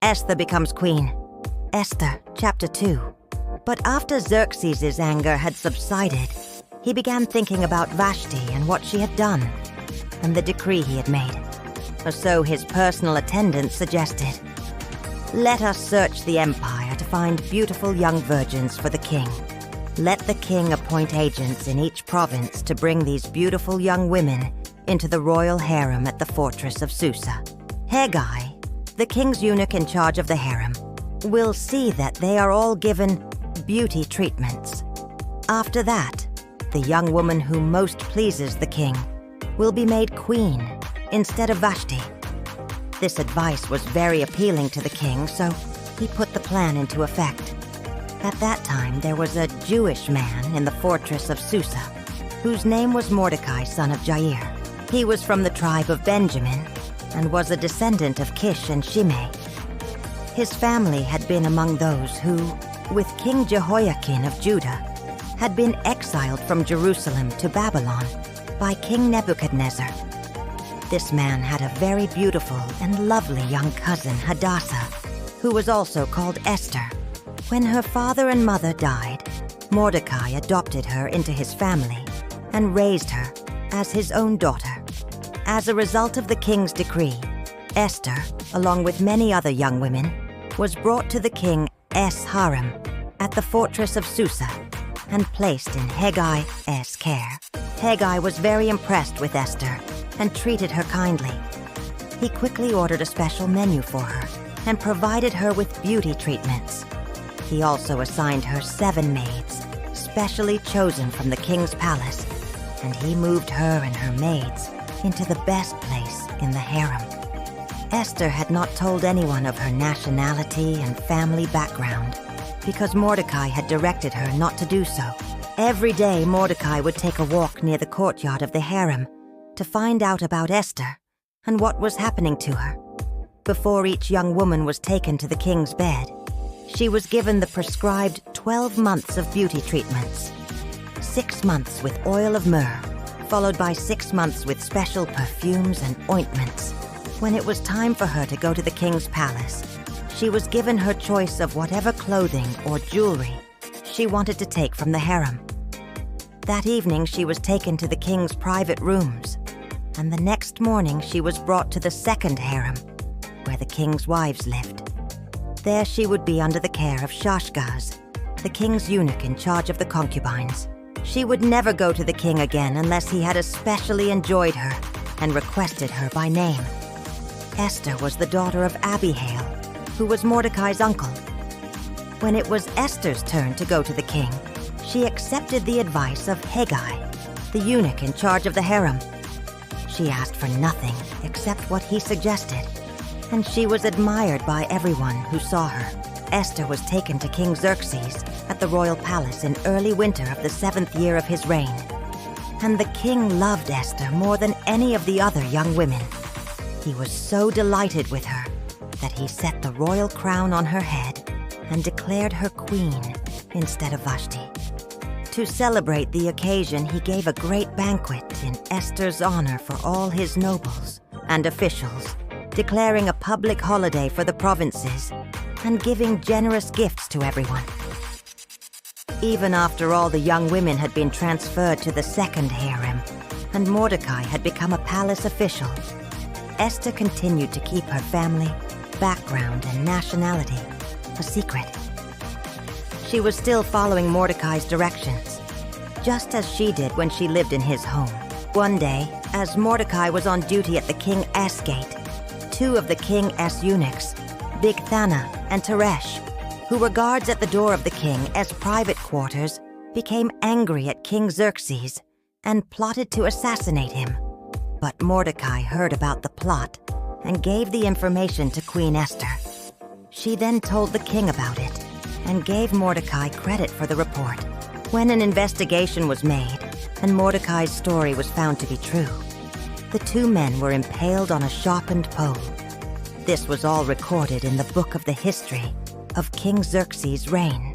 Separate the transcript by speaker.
Speaker 1: Esther becomes queen. Esther, chapter 2. But after Xerxes' anger had subsided, he began thinking about Vashti and what she had done, and the decree he had made. Or so his personal attendant suggested. Let us search the empire to find beautiful young virgins for the king. Let the king appoint agents in each province to bring these beautiful young women into the royal harem at the fortress of Susa. Haggai, the king's eunuch in charge of the harem, will see that they are all given beauty treatments. After that, the young woman who most pleases the king will be made queen instead of Vashti. This advice was very appealing to the king, so he put the plan into effect. At that time, there was a Jewish man in the fortress of Susa, whose name was Mordecai, son of Jair. He was from the tribe of Benjamin and was a descendant of Kish and Shimei. His family had been among those who, with King Jehoiakim of Judah, had been exiled from Jerusalem to Babylon by King Nebuchadnezzar. This man had a very beautiful and lovely young cousin, Hadassah, who was also called Esther. When her father and mother died, Mordecai adopted her into his family and raised her as his own daughter. As a result of the king's decree, Esther, along with many other young women, was brought to the king harem at the fortress of Susa and placed in Haggai's care. Haggai was very impressed with Esther and treated her kindly. He quickly ordered a special menu for her and provided her with beauty treatments. He also assigned her 7 maids, specially chosen from the king's palace, and he moved her and her maids into the best place in the harem. Esther had not told anyone of her nationality and family background because Mordecai had directed her not to do so. Every day, Mordecai would take a walk near the courtyard of the harem to find out about Esther and what was happening to her. Before each young woman was taken to the king's bed, she was given the prescribed 12 months of beauty treatments. 6 months with oil of myrrh, followed by 6 months with special perfumes and ointments. When it was time for her to go to the king's palace, she was given her choice of whatever clothing or jewelry she wanted to take from the harem. That evening, she was taken to the king's private rooms, and the next morning she was brought to the second harem, where the king's wives lived. There she would be under the care of Shashgaz, the king's eunuch in charge of the concubines. She would never go to the king again unless he had especially enjoyed her and requested her by name. Esther was the daughter of Abihail, who was Mordecai's uncle. When it was Esther's turn to go to the king, she accepted the advice of Haggai, the eunuch in charge of the harem. She asked for nothing except what he suggested, and she was admired by everyone who saw her. Esther was taken to King Xerxes at the royal palace in early winter of the 7th year of his reign. And the king loved Esther more than any of the other young women. He was so delighted with her that he set the royal crown on her head and declared her queen instead of Vashti. To celebrate the occasion, he gave a great banquet in Esther's honor for all his nobles and officials, declaring a public holiday for the provinces and giving generous gifts to everyone. Even after all the young women had been transferred to the second harem and Mordecai had become a palace official, Esther continued to keep her family, background, and nationality a secret. She was still following Mordecai's directions, just as she did when she lived in his home. One day, as Mordecai was on duty at the king's gate, 2 of the king's eunuchs, Bigthana and Teresh, who were guards at the door of the king as private quarters, became angry at King Xerxes and plotted to assassinate him. But Mordecai heard about the plot and gave the information to Queen Esther. She then told the king about it and gave Mordecai credit for the report. When an investigation was made and Mordecai's story was found to be true, the 2 men were impaled on a sharpened pole. This was all recorded in the book of the history of King Xerxes' reign.